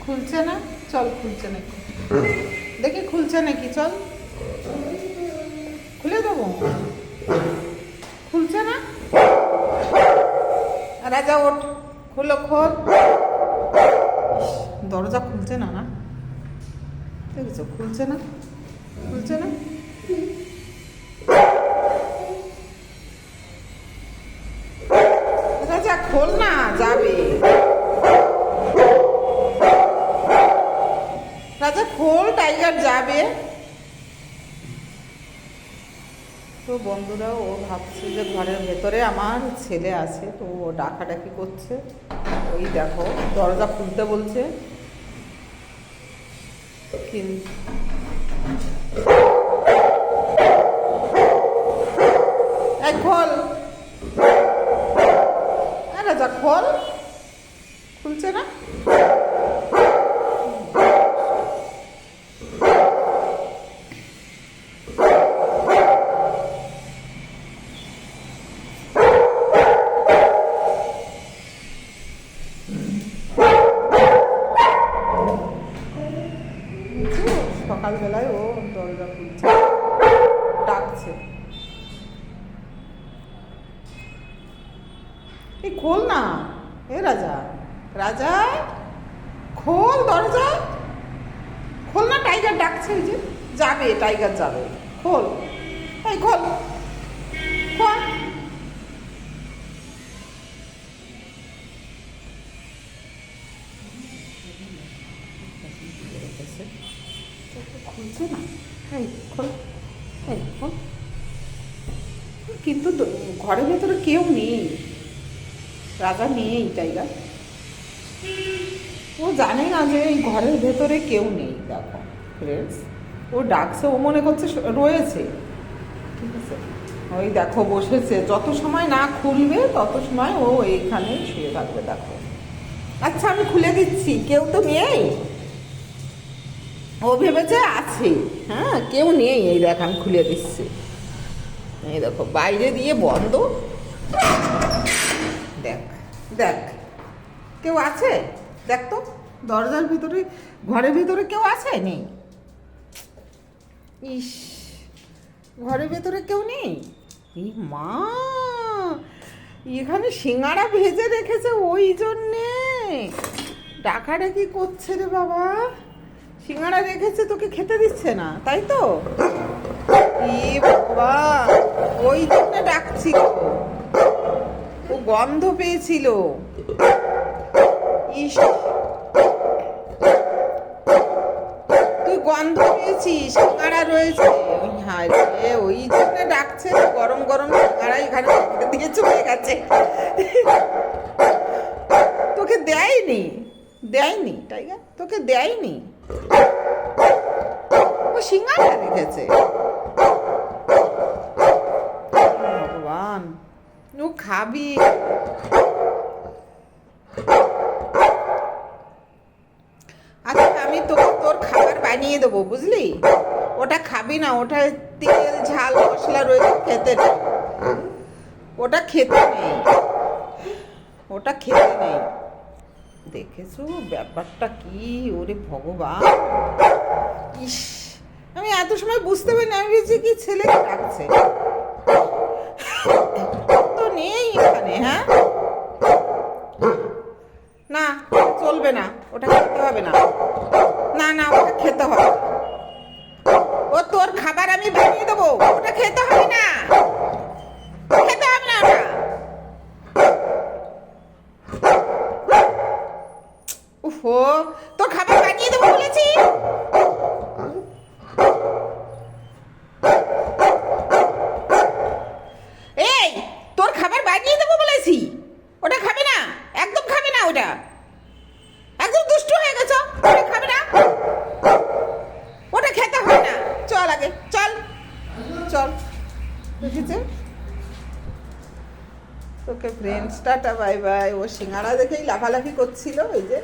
খুলছে না, চল খুলছে নাকি দেখি, খুলছে নাকি, চল খুলে দেবো। খুলছে না, রাজা ওঠ, খোলো, খোল। দরজা খুলছে না, না দেখেছো, খুলছে না, খুলছে না। রাজা খোল না, যাবে। রাজা খোল, টাইগার যাবে। তো বন্ধুরা, ও ভাবছে যে ঘরের ভেতরে আমার ছেলে আছে, তো ও ডাকাডাকি করছে। ওই দেখো, দরজা খুলতে বলছে, কিন্তু এই খোল, রাজা খোল, খুলছে না। সকালবেলায় ও দরজা খুলছে, ডাকছে, এই খোল না, এ রাজা, রাজা খোল দরজা, খোল না, টাইগার ডাকছে, ওই যে যাবে, টাইগার যাবে, খোল, এই খোল, খোল। খুলছে না, এই খোল, এই খোল। কিন্তু ঘরের ভেতরে কেউ নেই, রাজা নেই, টাইগার ও জানে না যে এই ঘরের ভেতরে কেউ নেই। দেখো ফ্রেন্ডস, ও ডাকছে, ও মনে করছে রয়েছে, ঠিক আছে। ওই দেখো বসেছে, যত সময় না খুলবে তত সময় ও এইখানে শুয়ে থাকবে। দেখো, আচ্ছা আমি খুলে দিচ্ছি, কেউ তো নেই, ও ভেবেছে আছে, হ্যাঁ কেউ নেই। এই দেখ, আমি খুলে দিচ্ছি, এই দেখো বাইরে দিয়ে বন্ধ। দেখ দেখ, কেউ আছে, দেখ তো, দরজার ভিতরে, ঘরের ভিতরে কেউ আছে, নেই। ইস, ঘরের ভেতরে কেউ নেই। এই মা, এখানে সিঙ্গাড়া ভেজে রেখেছে, ওই জন্যে ডাকাডাকি করছে রে বাবা। সিঙ্গাড়া রেখেছে, তোকে খেতে দিচ্ছে না, তাই তো? এ বাবা, ওই জন্য ডাকছিল, ও গন্ধ পেয়েছিল। ইস, তুই গন্ধ পেয়েছিস, সিঙ্গাড়া রয়েছে, হ্যাঁ রে, ওই জন্য ডাকছে। গরম গরম সিঙ্গাড়া এখানে দিয়ে চলে গেছে, তোকে দেয়নি, দেয়নি টাইগার, তোকে দেয়নি, ও সিঙ্গাড়া রেখেছে। ভগবান, ও খাবি। আচ্ছা আমি তোকে তোর খাবার বানিয়ে দেবো, বুঝলি? ওটা খাবি না, ওটা তেল ঝাল মশলা রয়েছে, খেতে নেই, ওটা খেতে নেই, ওটা খেতে নেই। দেখেছো ব্যাপারটা কি? ওরে ভগবান, ইস, আমি এত সময় বুঝতে পারি না, আমি ভেবেছি কি ছেলেকে ডাকছে, তো নেই এখানে। হ্যাঁ না, চলবে না, ওটা খেতে হবে না, না না ওটা খেতে হবে, ও তোর খাবার আমি বানিয়ে দেবো, ওটা খেতে হবে না, খেতে হবে না ওটা। উফো, তোর খাবার বানিয়ে দেবো বলেছি। এই, তোর খাবার বানিয়ে দেবো বলেছি, ওটা খাবে না, একদম খাবে না, ওটা একদম দুষ্টু হয়ে গেছো, ওটা খাবে না, ওটা খেতে হবে না, চল আগে চল, চল। দেখেছে তোকে ফ্রেন্ডস, টাটা বাই বাই। ও সিঙ্গাড়া দেখেই লাফালাফি করছিল, ওই যে